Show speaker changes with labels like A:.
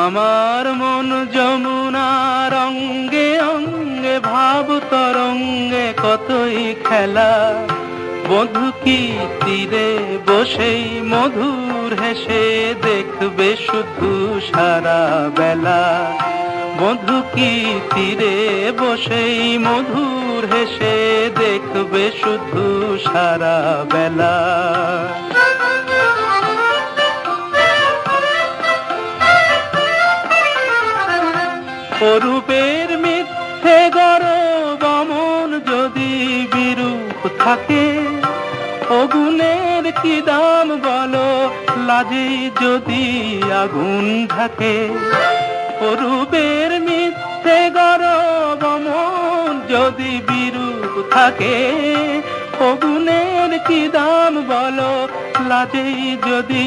A: আমার মন যমুনার অঙ্গে অঙ্গে ভাব তরঙ্গে কতই খেলা। বধূ কি তীরে বসেই মধুর হেসে দেখবে শুধু সারা বেলা। বধূ কি তীরে বসেই মধুর হেসে দেখবে শুধু সারা বেলা। অরূপের মিথ্যে গরব অমন যদি বিরূপ থাকে, অগুণের কি দাম বলো লাজে যদি আগুন থাকে। অরূপের মিথ্যে গরব অমন যদি বিরূপ থাকে, অগুণের কি দাম বলো লাজে যদি